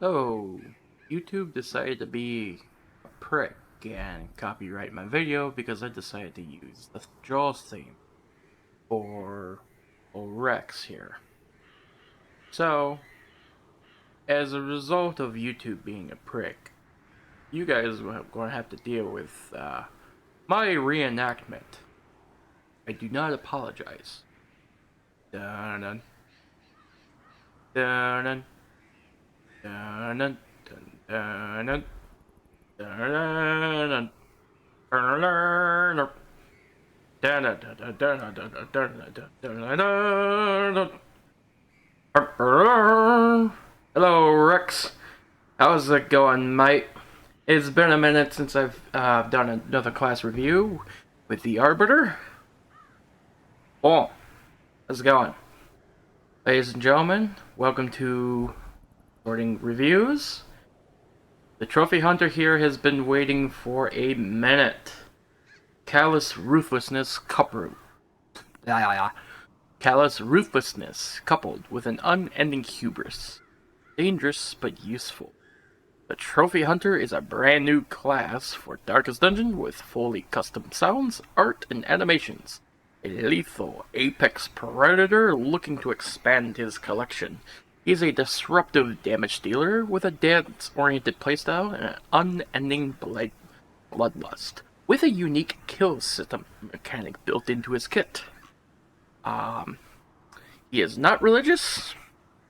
So, YouTube decided to be a prick and copyright my video because I decided to use the Jaws theme for Rex here. So, as a result of YouTube being a prick, you guys are going to have to deal with my reenactment. I do not apologize. Dun dun dun dun dun dun dun dun dun. Hello, Rex. How's it going, mate? It's been a minute since I've done another class review with the Arbiter. Oh, how's it going? Ladies and gentlemen, welcome to Sorting Reviews. The trophy hunter here has been waiting for a minute. Callous ruthlessness coupled with an unending hubris. Dangerous but useful. The Trophy Hunter is a brand new class for Darkest Dungeon with fully custom sounds, art, and animations. A lethal apex predator looking to expand his collection. He's a disruptive damage dealer with a dance-oriented playstyle and an unending bloodlust, with a unique kill system mechanic built into his kit. He is not religious.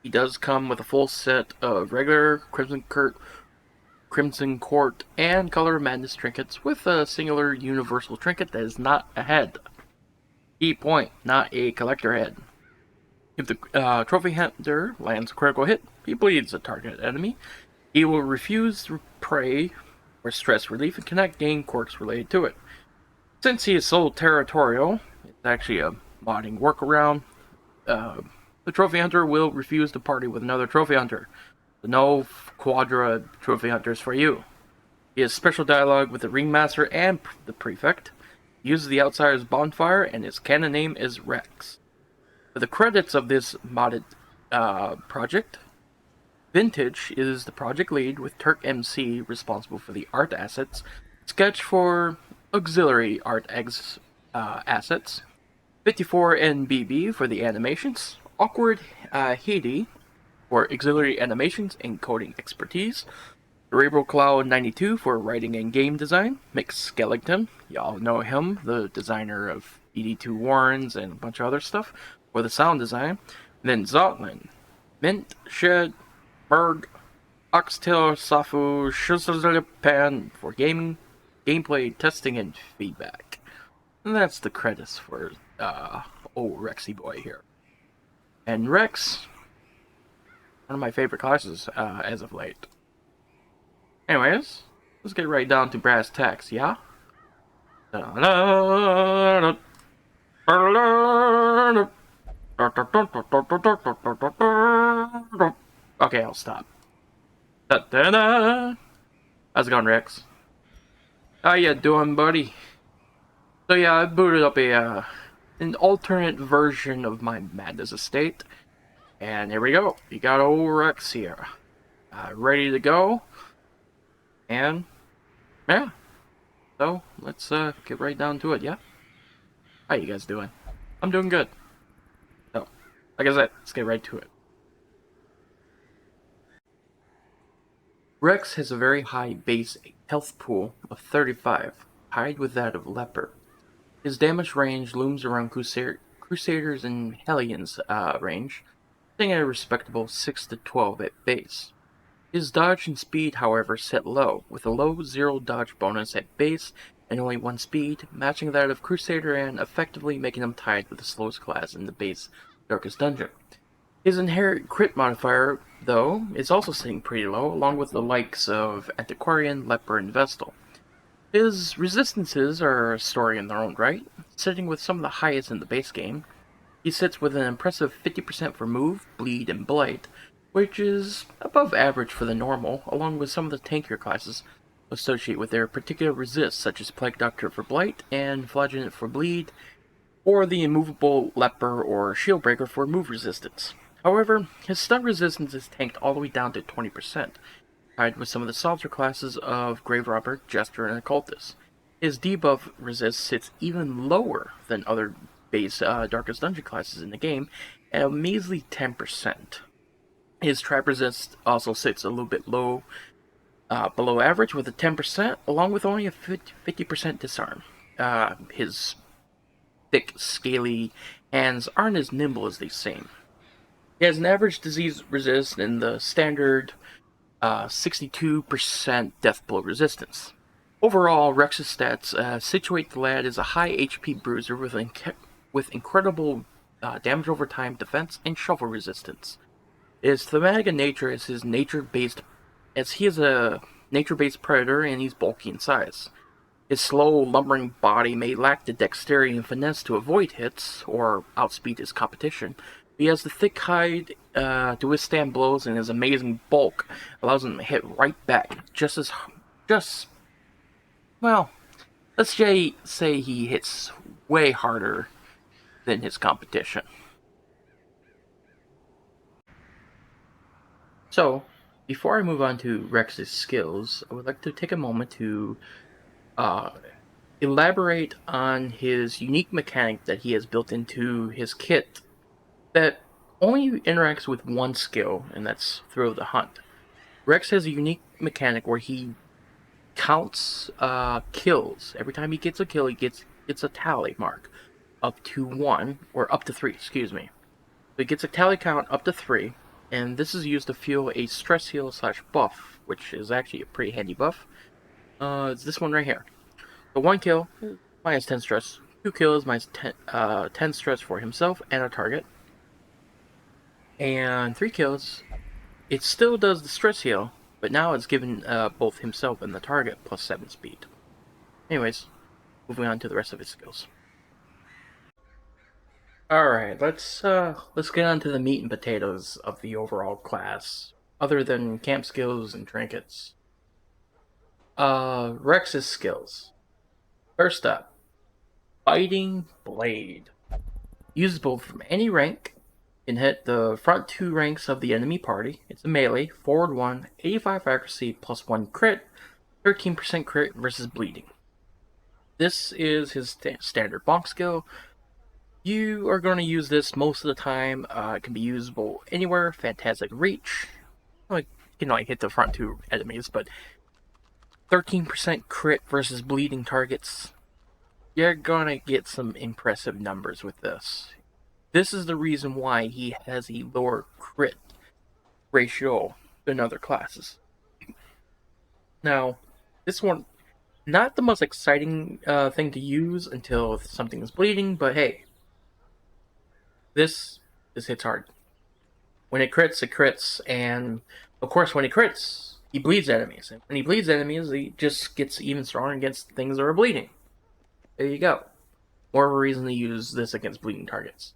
He does come with a full set of regular Crimson Court and Color of Madness trinkets with a singular universal trinket that is not a head. Key point, not a collector head. If the Trophy Hunter lands a critical hit, he bleeds a target enemy. He will refuse to pray or stress relief and cannot gain quirks related to it. Since he is so territorial, it's actually a modding workaround. The Trophy Hunter will refuse to party with another Trophy Hunter. So no Quadra Trophy Hunters for you. He has special dialogue with the Ringmaster and the Prefect. He uses the Outsider's Bonfire, and his canon name is Rex. For the credits of this modded project, Vintage is the project lead, with TerkMc responsible for the art assets, Sketch for auxiliary art assets, 54NBB for the animations, OxTailSafu for auxiliary animations and coding expertise, Mrglgl 92 for writing and game design, McSkellington, y'all know him, the designer of ED2 Warrens and a bunch of other stuff, for the sound design, and then Zotlan, Mint, Shed, Mrglgl, OxTailSafu, szszczepan for gaming, gameplay, testing, and feedback. And that's the credits for old Rexy boy here. And Rex, one of my favorite classes as of late. Anyways, let's get right down to brass tacks, yeah? Okay, I'll stop. How's it going, Rex? How you doing, buddy? So yeah, I booted up an alternate version of my Madness estate, and here we go. You got old Rex here, ready to go, and yeah. So let's get right down to it, yeah. How you guys doing? I'm doing good. So, like I said, let's get right to it. Rex has a very high base health pool of 35, tied with that of Leper. His damage range looms around Crusaders and Hellions range, sitting at a respectable 6 to 12 at base. His dodge and speed, however, set low, with a low 0 dodge bonus at base and only 1 speed, matching that of Crusader and effectively making him tied with the slowest class in the base Darkest Dungeon. His inherent crit modifier, though, is also sitting pretty low, along with the likes of Antiquarian, Leper, and Vestal. His resistances are a story in their own right, sitting with some of the highest in the base game. He sits with an impressive 50% for move, bleed, and blight, which is above average for the normal, along with some of the tankier classes associated with their particular resists, such as Plague Doctor for blight and Flagellant for bleed, or the immovable Leper or Shieldbreaker for move resistance. However, his stun resistance is tanked all the way down to 20%, tied with some of the softer classes of Grave Robber, Jester, and Occultist. His debuff resist sits even lower than other base Darkest Dungeon classes in the game, at a measly 10%. His trap resist also sits a little bit low, below average with a 10%, along with only a 50% disarm. His thick, scaly hands aren't as nimble as they seem. He has an average disease resist and the standard 62% death blow resistance. Overall, Rex's stats situate the lad as a high HP bruiser with incredible damage over time, defense, and shuffle resistance. It is thematic in nature as he is a nature-based predator and he's bulky in size. His slow, lumbering body may lack the dexterity and finesse to avoid hits or outspeed his competition. He has the thick hide to withstand blows, and his amazing bulk allows him to hit right back. Let's say he hits way harder than his competition. So, before I move on to Rex's skills, I would like to take a moment to elaborate on his unique mechanic that he has built into his kit that only interacts with one skill, and that's Thrill of the Hunt. Rex has a unique mechanic where he counts kills. Every time he gets a kill, he gets a tally mark up to 1, or up to 3, excuse me. So he gets a tally count up to 3, and this is used to fuel a stress heal / buff, which is actually a pretty handy buff. It's this one right here. So 1 kill, minus 10 stress. 2 kills, minus 10 stress for himself and a target. And 3 kills, it still does the stress heal, but now it's given both himself and the target plus 7 speed. Anyways, moving on to the rest of his skills. Alright, let's get on to the meat and potatoes of the overall class, other than camp skills and trinkets. Rex's skills. First up, Biting Blade. Usable from any rank. Can hit the front 2 ranks of the enemy party. It's a melee, forward 1, 85 accuracy, plus 1 crit, 13% crit versus bleeding. This is his standard bonk skill. You are going to use this most of the time. It can be usable anywhere. Fantastic reach. You can only hit the front 2 enemies, but 13% crit versus bleeding targets. You're going to get some impressive numbers with this. This is the reason why he has a lower crit ratio than other classes. Now, this one, not the most exciting thing to use until something is bleeding, but hey, this hits hard. When it crits, and of course when it crits, he bleeds enemies. And when he bleeds enemies, he just gets even stronger against things that are bleeding. There you go. More of a reason to use this against bleeding targets.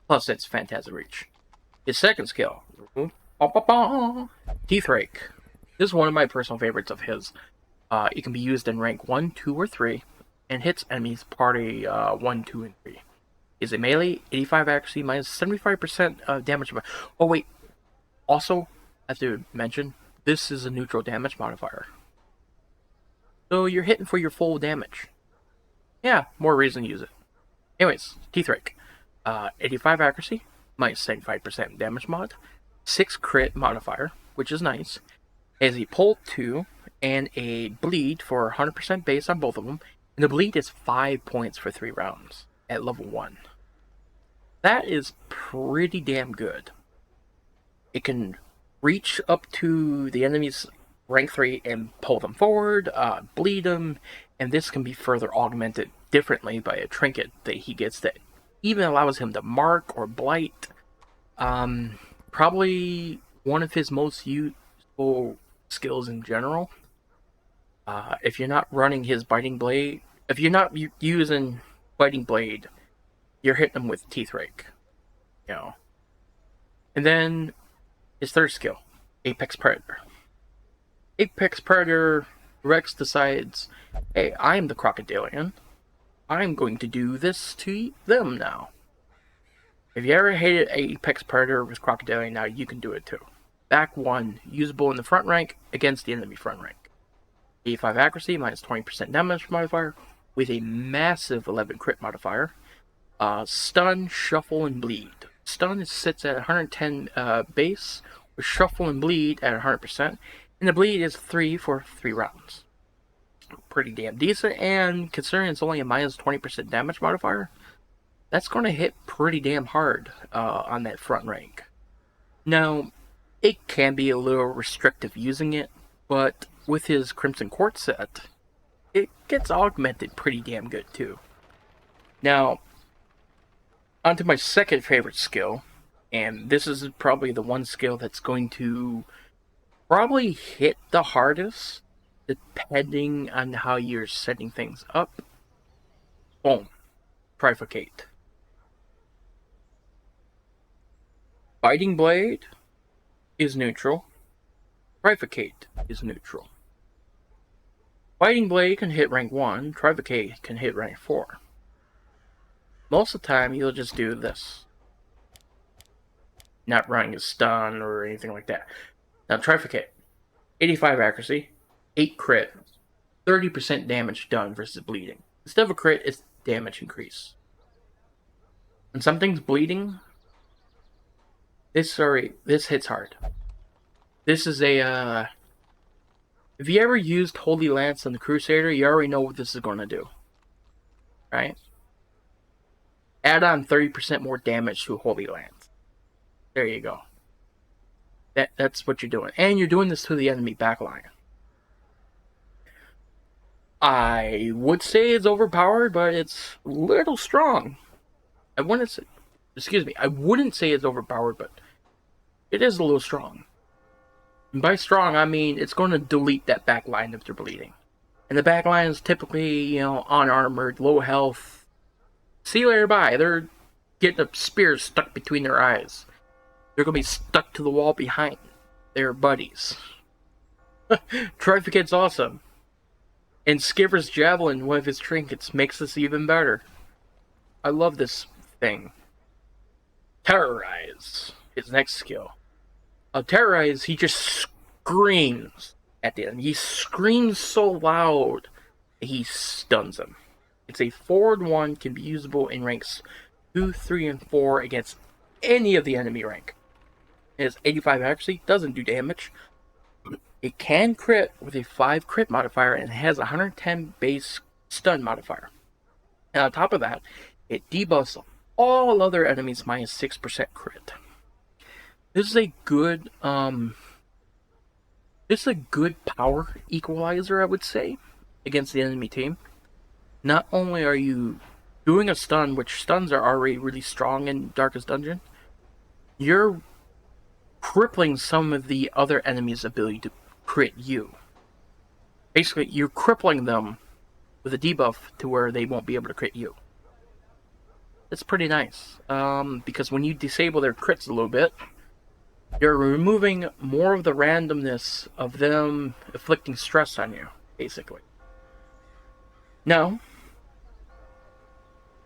Plus, it's fantastic reach. His second skill, Teeth Rake. This is one of my personal favorites of his. It can be used in rank 1, 2, or 3, and hits enemies party 1, 2, and 3. Is a melee, 85 accuracy, minus 75% damage. Oh wait, also, I have to mention, this is a neutral damage modifier. So you're hitting for your full damage. Yeah, more reason to use it. Anyways, Teeth Rake. 85 accuracy, minus 75% damage mod, 6 crit modifier, which is nice, has a pull 2, and a bleed for 100% base on both of them, and the bleed is 5 points for 3 rounds at level 1. That is pretty damn good. It can reach up to the enemy's rank 3 and pull them forward, bleed them, and this can be further augmented differently by a trinket that he gets that even allows him to mark or blight. Probably one of his most useful skills in general. If you're not running his Biting Blade, if you're not using Biting Blade, you're hitting him with Teeth Rake. You know. And then his third skill, Apex Predator. Apex Predator, Rex decides, hey, I'm the crocodilian. I'm going to do this to them now. If you ever hated Apex Predator with Crocodile, now you can do it too. Back 1, usable in the front rank against the enemy front rank. 85 accuracy, minus 20% damage modifier, with a massive 11 crit modifier. Stun, shuffle, and bleed. Stun sits at 110 base, with shuffle and bleed at 100%, and the bleed is 3 for 3 rounds. Pretty damn decent, and considering it's only a minus 20% damage modifier, that's going to hit pretty damn hard on that front rank. Now, it can be a little restrictive using it, but with his Crimson Quartz set, it gets augmented pretty damn good too. Now, onto my second favorite skill, and this is probably the one skill that's going to probably hit the hardest, depending on how you're setting things up. Boom. Trifocate. Biting Blade is neutral. Trifocate is neutral. Biting Blade can hit rank 1, Trifocate can hit rank 4. Most of the time, you'll just do this. Not running a stun or anything like that. Now, Trifocate. 85 accuracy, 8 crit, 30% damage done versus bleeding. Instead of a crit, it's damage increase. When something's bleeding, this hits hard. This is a, if you ever used Holy Lance on the Crusader, you already know what this is going to do. Right? Add on 30% more damage to Holy Lance. There you go. That's what you're doing. And you're doing this to the enemy backline. I would say it's overpowered, but it's a little strong. I wouldn't say it's overpowered, but it is a little strong. And by strong, I mean it's going to delete that backline if they're bleeding. And the backline is typically, unarmored, low health. See you later, bye. They're getting a spear stuck between their eyes. They're going to be stuck to the wall behind their buddies. Trificate's awesome. And Skiver's Javelin, one of his trinkets, makes this even better. I love this thing. Terrorize, his next skill. Terrorize, he just screams at the end. He screams so loud that he stuns him. It's a forward 1, can be usable in ranks 2, 3, and 4 against any of the enemy rank. It has 85 accuracy, doesn't do damage. It can crit with a 5 crit modifier and has a 110 base stun modifier. And on top of that, it debuffs all other enemies minus 6% crit. This is a good power equalizer, I would say, against the enemy team. Not only are you doing a stun, which stuns are already really strong in Darkest Dungeon, you're crippling some of the other enemies' ability to crit you. Basically, you're crippling them with a debuff to where they won't be able to crit you. That's pretty nice, because when you disable their crits a little bit, you're removing more of the randomness of them inflicting stress on you, basically. Now,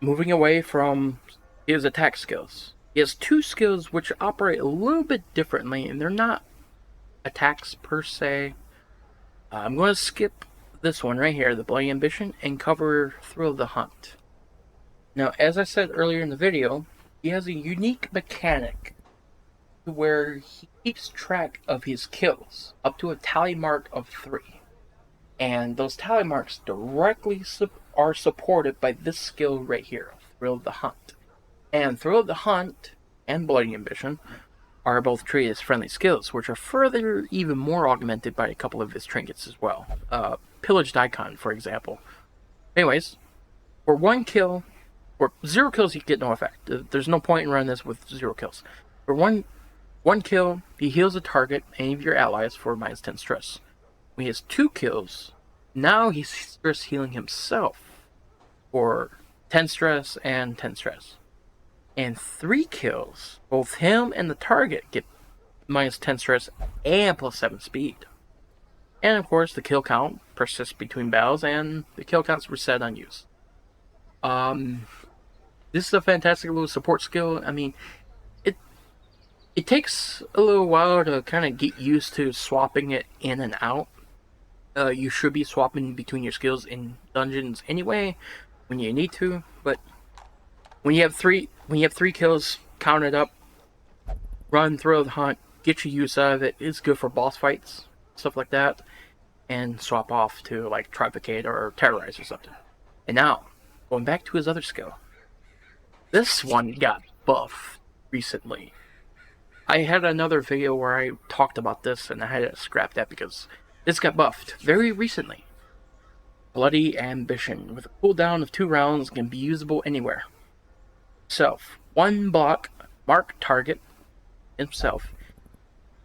moving away from his attack skills. He has 2 skills which operate a little bit differently, and they're not attacks per se. I'm going to skip this one right here, the Bloody Ambition, and cover Thrill of the Hunt. Now, as I said earlier in the video, he has a unique mechanic where he keeps track of his kills up to a tally mark of 3. And those tally marks directly are supported by this skill right here, Thrill of the Hunt. And Thrill of the Hunt and Bloody Ambition are both treated as friendly skills, which are further even more augmented by a couple of his trinkets as well. Pillaged Icon, for example. Anyways, for 1 kill, or 0 kills, you get no effect. There's no point in running this with 0 kills. For one kill, he heals a target, any of your allies, for minus 10 stress. When he has 2 kills, now he's stress healing himself for 10 stress and 10 stress. And 3 kills, both him and the target get minus 10 stress and plus 7 speed. And of course, the kill count persists between battles, and the kill count's reset on use. This is a fantastic little support skill. I mean, it it takes a little while to kind of get used to swapping it in and out. You should be swapping between your skills in dungeons anyway when you need to, but when you have three kills counted up, run, throw the hunt, get your use out of it. It's good for boss fights, stuff like that, and swap off to like Triplicate or Terrorize or something. And now, going back to his other skill. This one got buffed recently. I had another video where I talked about this and I had to scrap that because this got buffed very recently. Bloody Ambition, with a cooldown of 2 rounds, can be usable anywhere. Self. 1 block, mark target himself.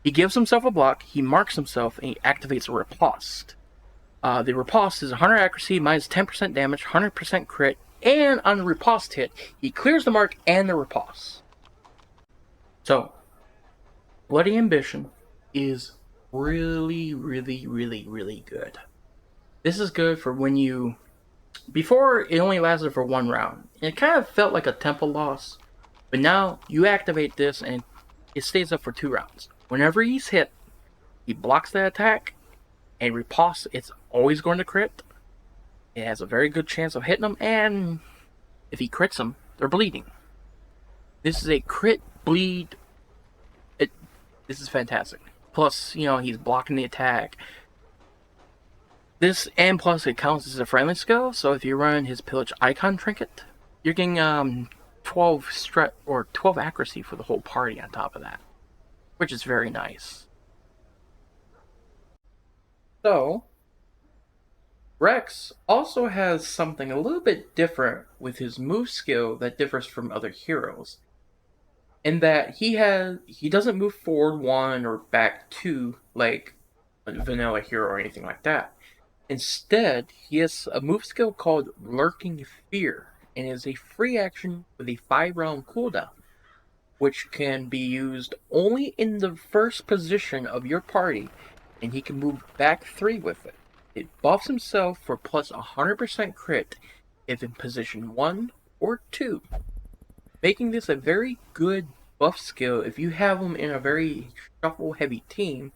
He gives himself a block, he marks himself, and he activates a riposte. The riposte is 100 accuracy, minus 10% damage, 100% crit, and on the riposte hit, he clears the mark and the riposte. So, Bloody Ambition is really, really, really, really good. This is good for when you... Before, it only lasted for 1 round. It kind of felt like a tempo loss. But now, you activate this and it stays up for 2 rounds. Whenever he's hit, he blocks that attack, and riposte, it's always going to crit. It has a very good chance of hitting them, and if he crits them, they're bleeding. This is a crit bleed. This is fantastic. Plus, you know, he's blocking the attack. This, and plus it counts as a friendly skill, so if you run his Pillage Icon Trinket, you're getting 12 accuracy for the whole party on top of that, which is very nice. So, Rex also has something a little bit different with his move skill that differs from other heroes. In that he doesn't move forward 1 or back 2 like a vanilla hero or anything like that. Instead, he has a move skill called Lurking Fear, and is a free action with a 5-round cooldown, which can be used only in the first position of your party, and he can move back 3 with it. It buffs himself for plus 100% crit if in position 1 or 2, making this a very good buff skill. If you have him in a very shuffle-heavy team,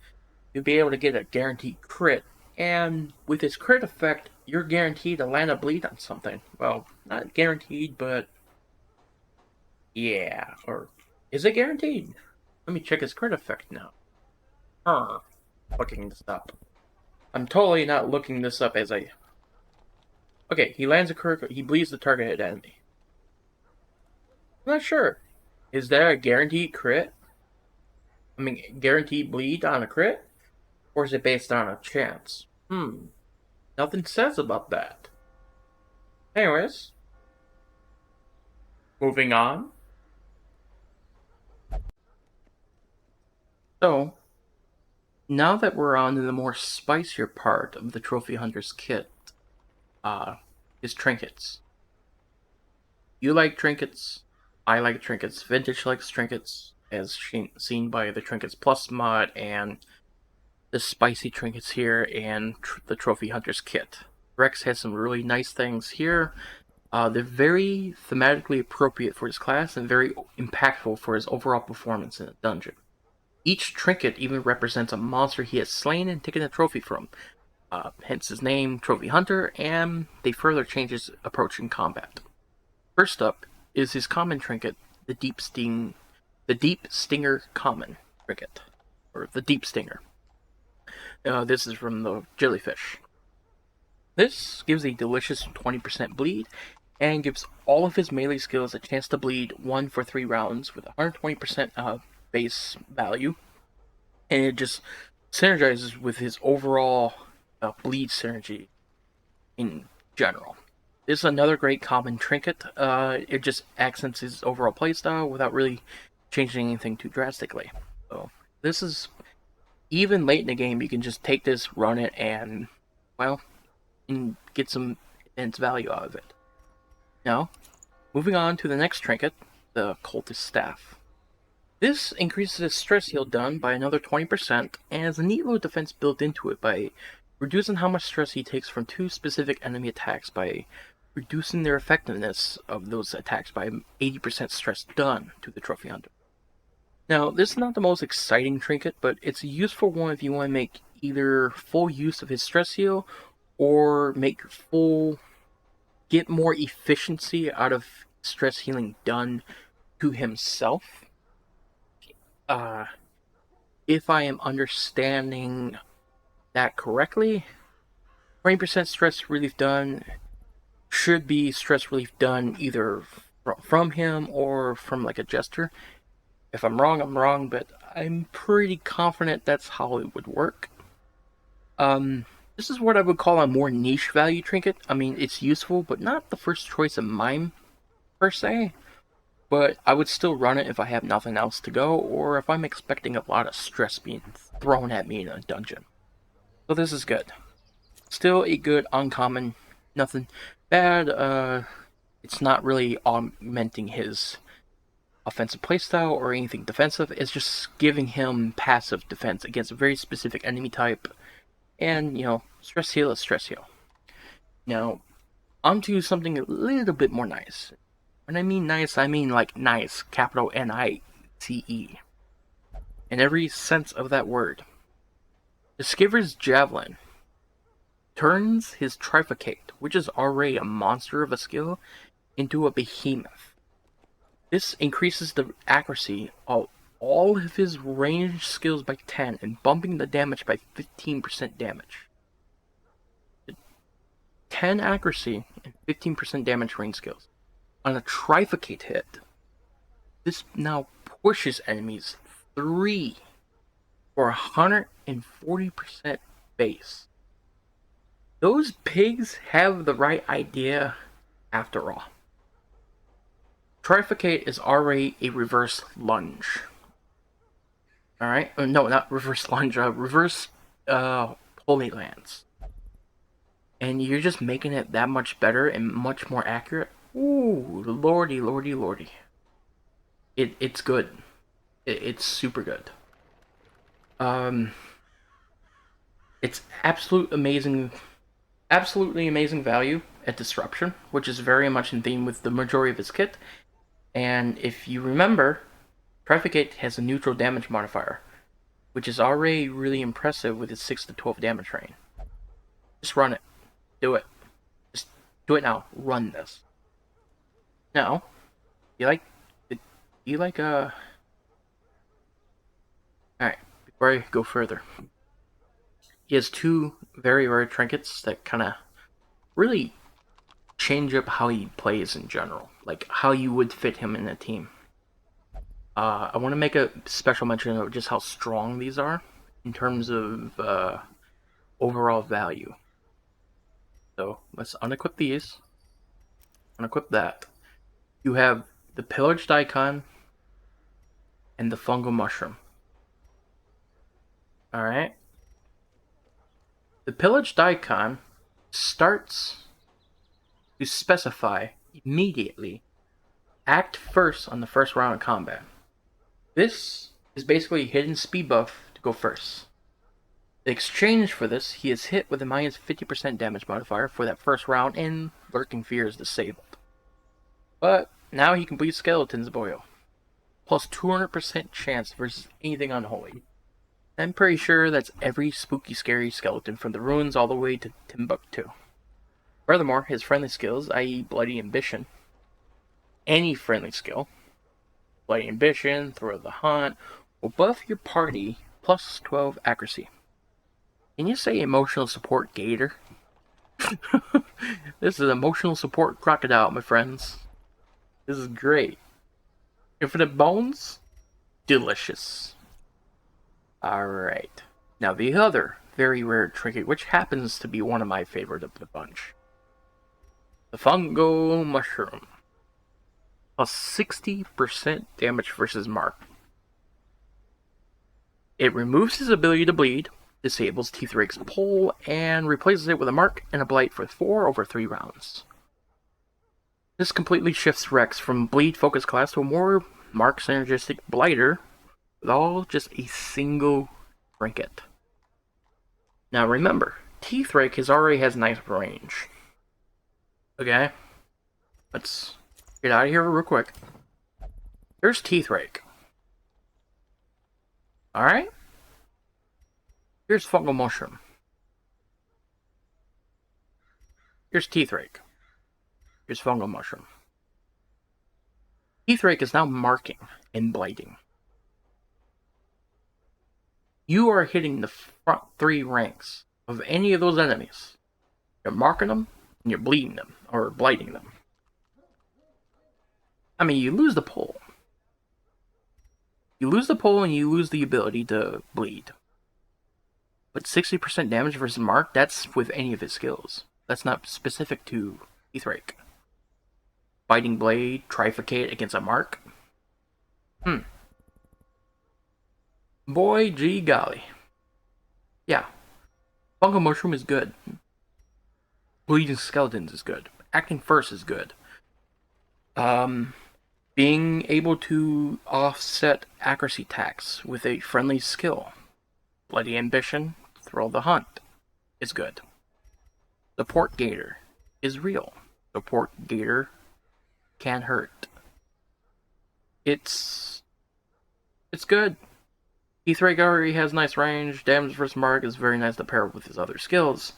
you'll be able to get a guaranteed crit, and with his crit effect, you're guaranteed to land a bleed on something. Well, not guaranteed, but yeah, or is it guaranteed? Let me check his crit effect now. Looking this up. I'm totally not looking this up as I... Okay, he lands a crit, he bleeds the targeted enemy. I'm not sure. Is that a guaranteed crit? I mean, guaranteed bleed on a crit? Or is it based on a chance? Nothing says about that. Anyways. Moving on. So, now that we're on to the more spicier part of the Trophy Hunter's kit, is trinkets. You like trinkets, I like trinkets, Vintage likes trinkets, as seen by the Trinkets Plus mod and the spicy trinkets here and the Trophy Hunter's kit. Rex has some really nice things here. They're very thematically appropriate for his class and very impactful for his overall performance in a dungeon. Each trinket even represents a monster he has slain and taken a trophy from, hence his name, Trophy Hunter, and they further change his approach in combat. First up is his common trinket, the Deep Stinger Common Trinket, or the Deep Stinger. This is from the Jellyfish. This gives a delicious 20% bleed, and gives all of his melee skills a chance to bleed 1 for 3 rounds with 120% base value, and it just synergizes with his overall bleed synergy in general. This is another great common trinket. It just accents his overall playstyle without really changing anything too drastically. So this is, even late in the game, you can just take this, run it, and, well, and get some immense value out of it. Now, moving on to the next trinket, the Cultist Staff. This increases his stress heal done by another 20%, and has a neat little defense built into it by reducing how much stress he takes from 2 specific enemy attacks by reducing their effectiveness of those attacks by 80% stress done to the trophy hunter. Now, this is not the most exciting trinket, but it's a useful one if you want to make either full use of his stress heal or get more efficiency out of stress healing done to himself. If I am understanding that correctly, 20% stress relief done should be stress relief done either from him or from like a jester. If I'm wrong, but I'm pretty confident that's how it would work. This is what I would call a more niche value trinket. I mean, it's useful, but not the first choice of mine, per se. But I would still run it if I have nothing else to go, or if I'm expecting a lot of stress being thrown at me in a dungeon. So this is good. Still a good uncommon, nothing bad. It's not really augmenting his offensive playstyle or anything defensive. It's just giving him passive defense against a very specific enemy type. And, stress heal is stress heal. Now, onto something a little bit more nice. When I mean nice, I mean like nice, capital N-I-C-E. In every sense of that word. The Skiver's Javelin turns his Trifecate, which is already a monster of a skill, into a behemoth. This increases the accuracy of all of his ranged skills by 10 and bumping the damage by 15% damage. 10 accuracy and 15% damage range skills. On a Trifecate hit, this now pushes enemies 3 for 140% base. Those pigs have the right idea after all. Trifecate is already a reverse lunge. Alright? No, not reverse lunge, reverse Holy Lance. And you're just making it that much better and much more accurate. Ooh, lordy. It's good. It's super good. It's absolutely amazing value at disruption, which is very much in theme with the majority of his kit. And if you remember, Trifecate has a neutral damage modifier, which is already really impressive with its 6 to 12 damage range. Just run it. Do it. Just do it now. Run this. Now, Alright, before I go further, he has 2 very rare trinkets that kind of really change up how he plays in general, like how you would fit him in a team. I want to make a special mention of just how strong these are in terms of overall value. So let's unequip these. Unequip that. You have the Pillaged Icon and the Fungal Mushroom. Alright. The Pillaged Icon starts to specify immediately act first on the first round of combat. This is basically a hidden speed buff to go first. In exchange for this, he is hit with a minus 50% damage modifier for that first round and Lurking Fear is disabled. But now he can bleed Skeleton's Boil. Plus 200% chance versus anything unholy. I'm pretty sure that's every spooky scary skeleton from the ruins all the way to Timbuktu. Furthermore, his friendly skills, i.e. Bloody Ambition, any friendly skill, Bloody Ambition, Throw of the Hunt, will buff your party plus 12 accuracy. Can you say emotional support gator? This is emotional support crocodile, my friends. This is great. Infinite Bones? Delicious. Alright. Now the other very rare trinket, which happens to be one of my favorite of the bunch. The Fungal Mushroom. Plus 60% damage versus Mark. It removes his ability to bleed, disables Teethrake's pull, and replaces it with a Mark and a Blight for 4 over 3 rounds. This completely shifts Rex from bleed focus class to a more Mark synergistic Blighter with all just a single trinket. Now remember, Teethrake already has nice range. Okay, let's get out of here real quick. Here's Teeth Rake. Alright? Here's Fungal Mushroom. Here's Teeth Rake. Here's Fungal Mushroom. Teeth Rake is now marking and blighting. You are hitting the front 3 ranks of any of those enemies. You're marking them, and you're bleeding them, or blighting them. I mean, you lose the pull. You lose the pull and you lose the ability to bleed. But 60% damage versus Mark, that's with any of his skills. That's not specific to Teeth Rake. Biting Blade, Trifecate against a Mark? Boy, gee golly. Yeah. Fungal Mushroom is good. Bleeding Skeletons is good. Acting First is good. Being able to offset accuracy attacks with a friendly skill. Bloody Ambition, Thrill the Hunt is good. Support Gator is real. Support Gator can hurt. It's good. Teeth Rake already has nice range. Damage versus Mark is very nice to pair with his other skills.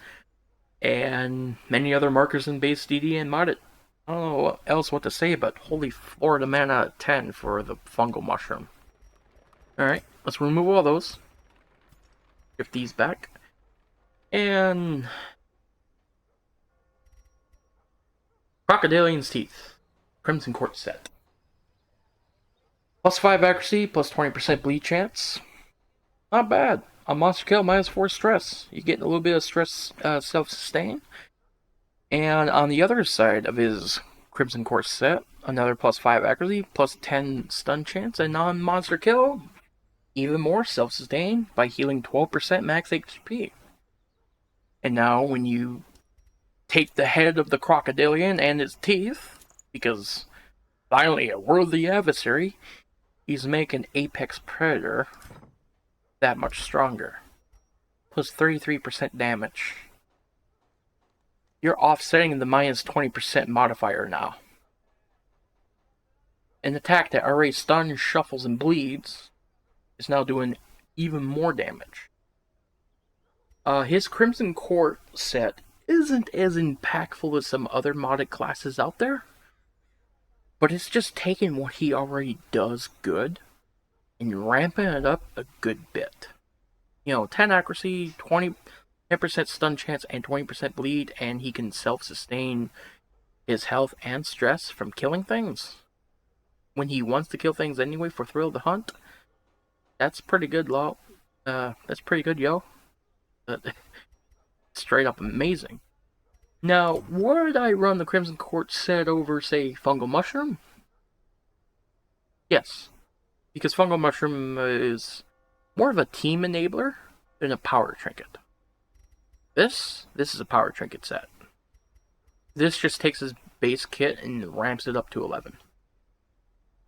And many other markers in base DD and modded. I don't know what to say, but holy Florida man out of 10 for the Fungal Mushroom. Alright, let's remove all those. Shift these back. And Crocodilian's Teeth. Crimson Court set. Plus 5 accuracy, plus 20% bleed chance. Not bad. On monster kill, minus 4 stress. You get a little bit of stress self-sustain. And on the other side of his Crimson Court set, another plus 5 accuracy, plus 10 stun chance, and on monster kill, even more self-sustain by healing 12% max HP. And now when you take the head of the Crocodilian and his teeth, because finally a worthy adversary, he's making Apex Predator that much stronger. Plus 33% damage. You're offsetting the minus 20% modifier now. An attack that already stuns, shuffles, and bleeds is now doing even more damage. His Crimson Court set isn't as impactful as some other modded classes out there, but it's just taking what he already does good and ramping it up a good bit. 10 accuracy, 10% stun chance, and 20% bleed, and he can self-sustain his health and stress from killing things. When he wants to kill things anyway for Thrill the Hunt, that's pretty good, that's pretty good, yo. Straight up amazing. Now, would I run the Crimson Court set over, say, Fungal Mushroom? Yes. Because Fungal Mushroom is more of a team enabler than a power trinket. This is a power trinket set. This just takes his base kit and ramps it up to 11.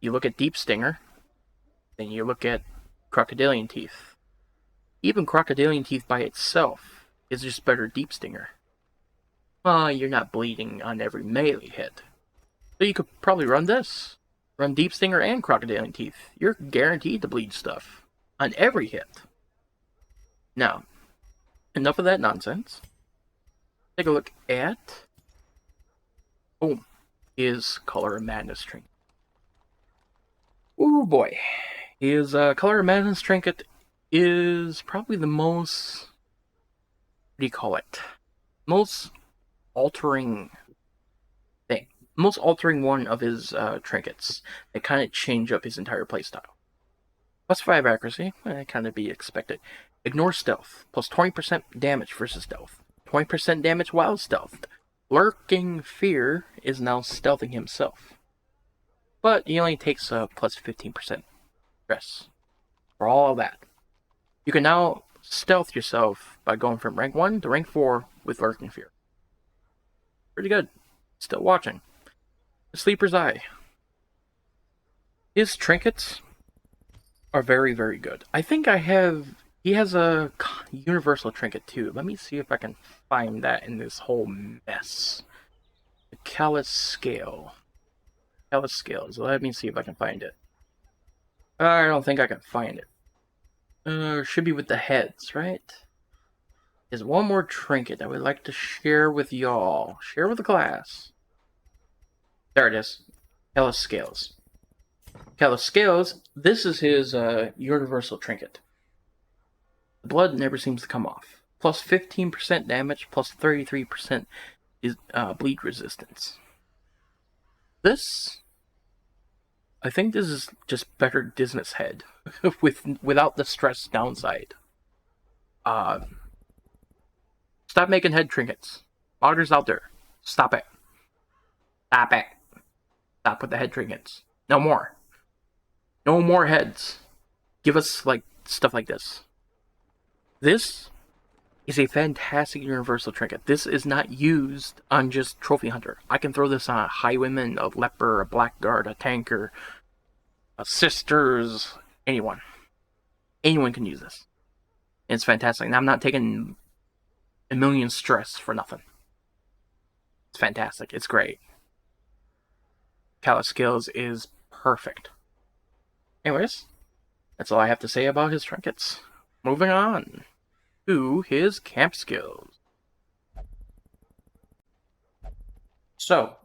You look at Deep Stinger, then you look at Crocodilian Teeth. Even Crocodilian Teeth by itself is just better Deep Stinger. You're not bleeding on every melee hit. So you could probably run this. Run Deep Stinger and Crocodilian Teeth. You're guaranteed to bleed stuff on every hit. Now, enough of that nonsense. Take a look at... boom. His Color of Madness Trinket. Ooh boy. His Color of Madness Trinket is probably the most... what do you call it? Most altering thing. Most altering one of his trinkets. They kind of change up his entire playstyle. Plus 5 accuracy, kind of be expected. Ignore stealth, plus 20% damage versus stealth. 20% damage while stealthed. Lurking Fear is now stealthing himself. But he only takes plus 15% stress. For all of that. You can now stealth yourself by going from rank 1 to rank 4 with Lurking Fear. Pretty good. Still watching. The Sleeper's Eye. His trinkets are very, very good. I think he has a universal trinket too. Let me see if I can find that in this whole mess. The Callous scale. Callous scales. Let me see if I can find it. I don't think I can find it. Should be with the heads, right? There's one more trinket I would like to share with y'all. Share with the class. There it is. Callous scales. Callous scales. This is his universal trinket. The blood never seems to come off. Plus 15% damage, plus 33% is bleed resistance. This, I think this is just better Disney's head, without the stress downside. Stop making head trinkets. Modders out there, stop it. Stop it. Stop with the head trinkets. No more. No more heads. Give us like stuff like this. This is a fantastic universal trinket. This is not used on just Trophy Hunter. I can throw this on a Highwayman, a Leper, a Blackguard, a Tanker, a Sisters, anyone. Anyone can use this. It's fantastic. And I'm not taking a million stress for nothing. It's fantastic. It's great. Callous skills is perfect. Anyways, that's all I have to say about his trinkets. Moving on to his camp skills. So,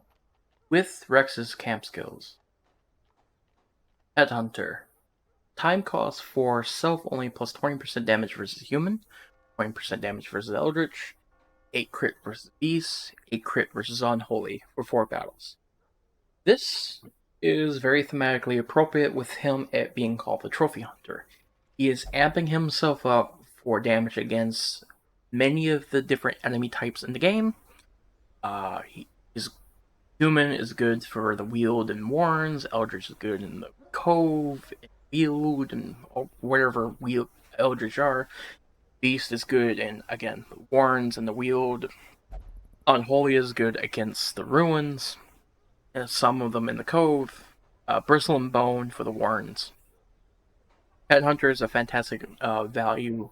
with Rex's camp skills, Headhunter. Time cost for self only plus 20% damage versus human, 20% damage versus eldritch, 8 crit versus beast, 8 crit versus unholy for 4 battles. This is very thematically appropriate with him at being called the Trophy Hunter. He is amping himself up for damage against many of the different enemy types in the game. His human is good for the Weald and Warrens, Eldritch is good in the Cove, and Weald, and wherever Eldritch are. Beast is good in, again, the Warrens and the Weald. Unholy is good against the Ruins, and some of them in the Cove. Bristle and Bone for the Warrens. Headhunter is a fantastic value.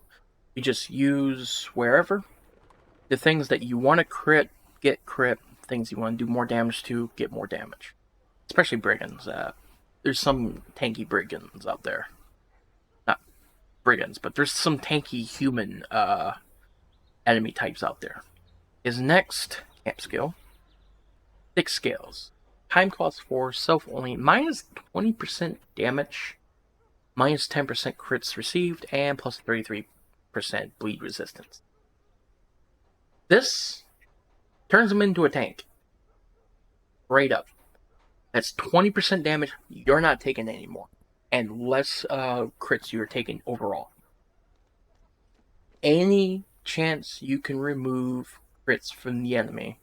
You just use wherever. The things that you want to crit, get crit. Things you want to do more damage to, get more damage. Especially Brigands. There's some tanky Brigands out there. Not Brigands, but there's some tanky human enemy types out there. His next camp skill, Thick Scales. Time cost for self only, minus 20% damage, minus 10% crits received, and plus 33% bleed resistance. This turns him into a tank. Straight up. That's 20% damage you're not taking anymore, and less crits you're taking overall. Any chance you can remove crits from the enemy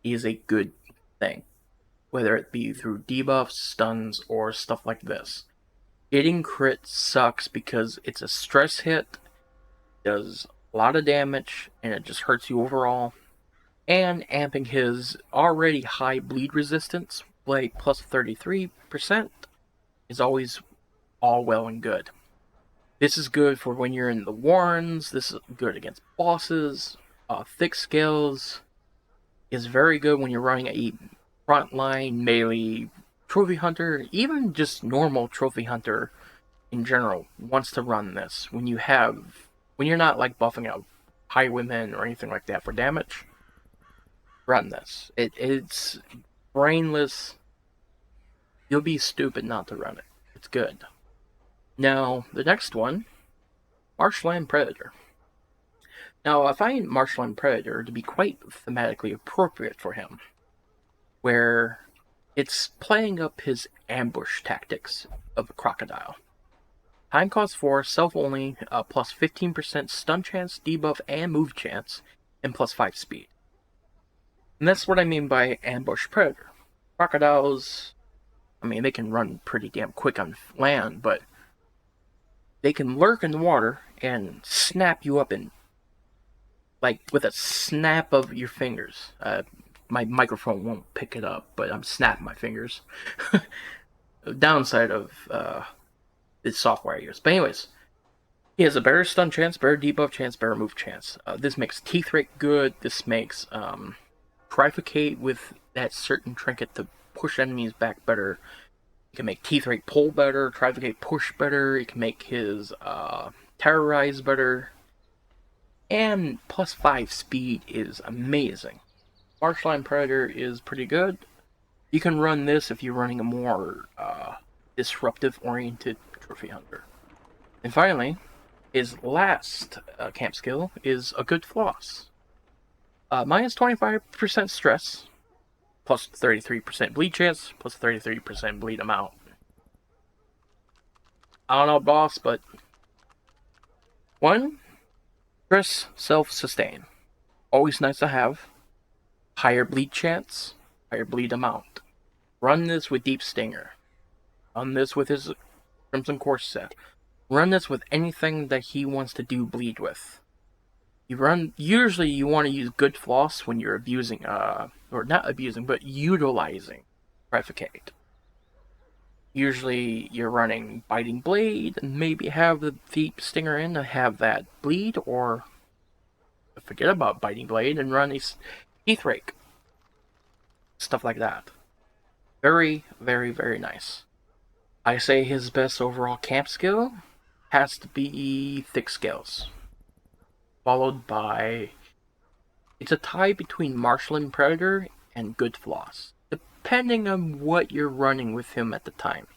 is a good thing. Whether it be through debuffs, stuns, or stuff like this. Getting crit sucks because it's a stress hit, does a lot of damage, and it just hurts you overall. And amping his already high bleed resistance, like plus 33%, is always all well and good. This is good for when you're in the Warrens, this is good against bosses. Thick Scales is very good when you're running a frontline melee Trophy Hunter, even just normal Trophy Hunter in general wants to run this. When you're not like buffing out Highwaymen or anything like that for damage, run this. It's brainless. You'll be stupid not to run it. It's good. Now, the next one, Marshland Predator. Now, I find Marshland Predator to be quite thematically appropriate for him, where it's playing up his ambush tactics of a crocodile. Time cost 4, self only, plus 15% stun chance, debuff, and move chance, and plus 5 speed. And that's what I mean by ambush predator. Crocodiles, I mean, they can run pretty damn quick on land, but they can lurk in the water and snap you up in, like, with a snap of your fingers. My microphone won't pick it up, but I'm snapping my fingers. The downside of this software I use. But anyways, he has a better stun chance, better debuff chance, better move chance. This makes Teeth Rake good. This makes Trifecate with that certain trinket to push enemies back better. It can make teeth rate pull better, Trivigate push better, it can make his terrorize better, and plus 5 speed is amazing. Marshline Predator is pretty good. You can run this if you're running a more disruptive oriented trophy hunter. And finally, his last camp skill is a good floss. Minus 25% stress, plus 33% bleed chance, plus 33% bleed amount. I don't know, boss, but 1. Stress self-sustain. Always nice to have. Higher bleed chance, higher bleed amount. Run this with Deep Stinger. Run this with his Crimson Course set. Run this with anything that he wants to do bleed with. Usually you want to use good floss when you're abusing, or not abusing, but utilizing Trivigate. Usually you're running Biting Blade, and maybe have the Deep Stinger in to have that bleed, or forget about Biting Blade and run a Teeth Rake. Stuff like that. Very, very, very nice. I say his best overall camp skill has to be Thick Scales. Followed by... It's a tie between Marshland Predator and Good Floss, depending on what you're running with him at the time.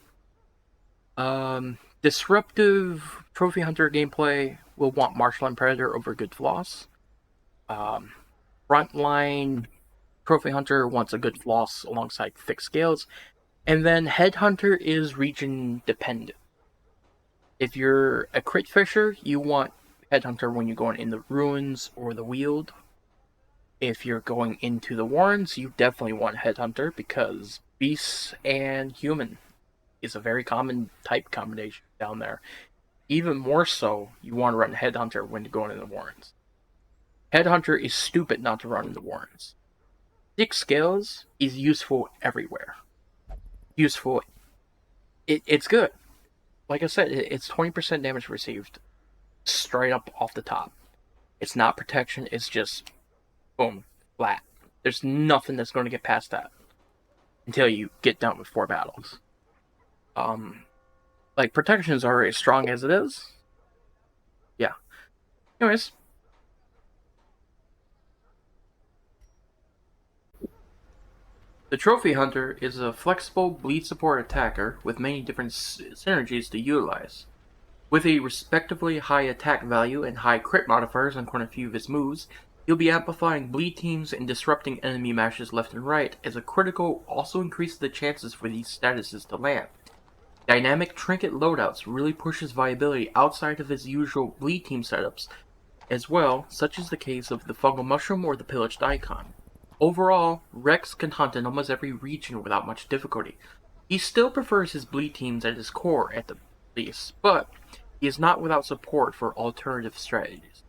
Disruptive Trophy Hunter gameplay will want Marshland Predator over Good Floss. Frontline Trophy Hunter wants a Good Floss alongside Thick Scales. And then Headhunter is region dependent. If you're a crit fisher, you want Headhunter when you're going in the ruins or the Weald. If you're going into the Warrens, you definitely want Headhunter because beasts and human is a very common type combination down there. Even more so, you want to run Headhunter when you're going in the Warrens. Headhunter is stupid not to run in the Warrens. Thick Scales is useful everywhere. Useful. It's good. Like I said, it's 20% damage received. Straight up off the top. It's not protection, it's just boom, flat. There's nothing that's going to get past that until you get done with 4 battles. Like, protection is already as strong as it is. Yeah. Anyways. The Trophy Hunter is a flexible bleed support attacker with many different synergies to utilize. With a respectively high attack value and high crit modifiers on quite a few of his moves, he'll be amplifying bleed teams and disrupting enemy mashes left and right, as a critical also increases the chances for these statuses to land. Dynamic Trinket loadouts really push his viability outside of his usual bleed team setups as well, such as the case of the Fungal Mushroom or the Pillaged Icon. Overall, Rex can hunt in almost every region without much difficulty. He still prefers his bleed teams at his core at the least, but he is not without support for alternative strategies.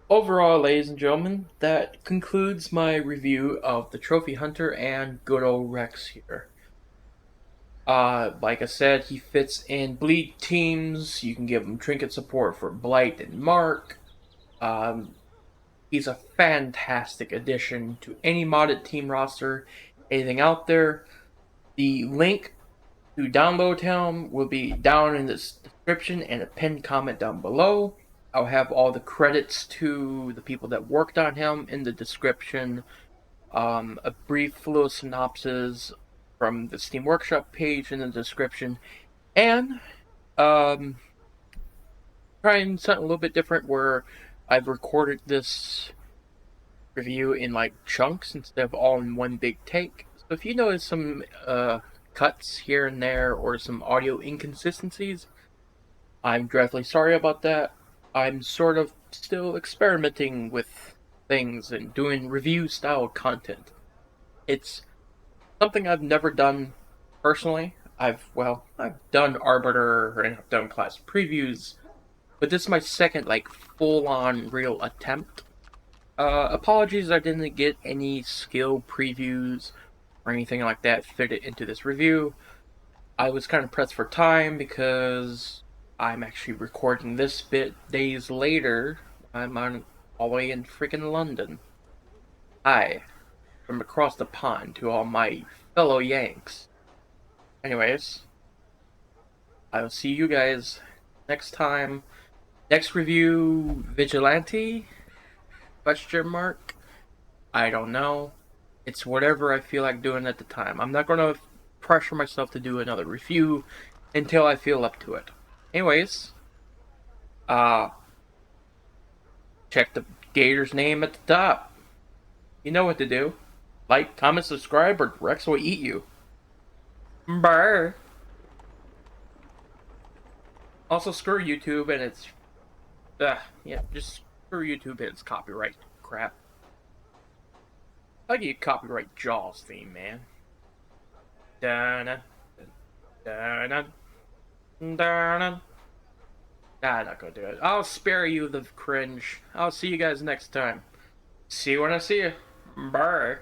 Overall, ladies and gentlemen, that concludes my review of the Trophy Hunter and good old Rex here. Like I said, he fits in bleed teams. You can give him trinket support for Blight and Mark. He's a fantastic addition to any modded team roster, anything out there. The link to download him will be down in the description and a pinned comment down below. I'll have all the credits to the people that worked on him in the description. A brief little synopsis from the Steam Workshop page in the description. And trying something a little bit different where I've recorded this review in like chunks instead of all in one big take. So if you notice some cuts here and there or some audio inconsistencies, I'm dreadfully sorry about that. I'm sort of still experimenting with things and doing review style content. It's something I've never done personally. I've done Arbiter and I've done class previews, but this is my second like full-on real attempt. Apologies I didn't get any skill previews or anything like that fitted into this review. I was kind of pressed for time because I'm actually recording this bit days later. I'm all the way in freaking London. Hi. from across the pond to all my fellow Yanks. Anyways, I'll see you guys next time. Next review, Vigilante? Question mark? I don't know. It's whatever I feel like doing at the time. I'm not gonna pressure myself to do another review until I feel up to it. Anyways, check the Gator's name at the top. You know what to do. Like, comment, subscribe, or Rex will eat you. Brr. Also, screw YouTube and its... yeah, just screw YouTube and its copyright crap. I'll give you copyright Jaws theme, man. Da-na, da-na, da-na. Nah, I'm not gonna do it. I'll spare you the cringe. I'll see you guys next time. See you when I see you. Bye.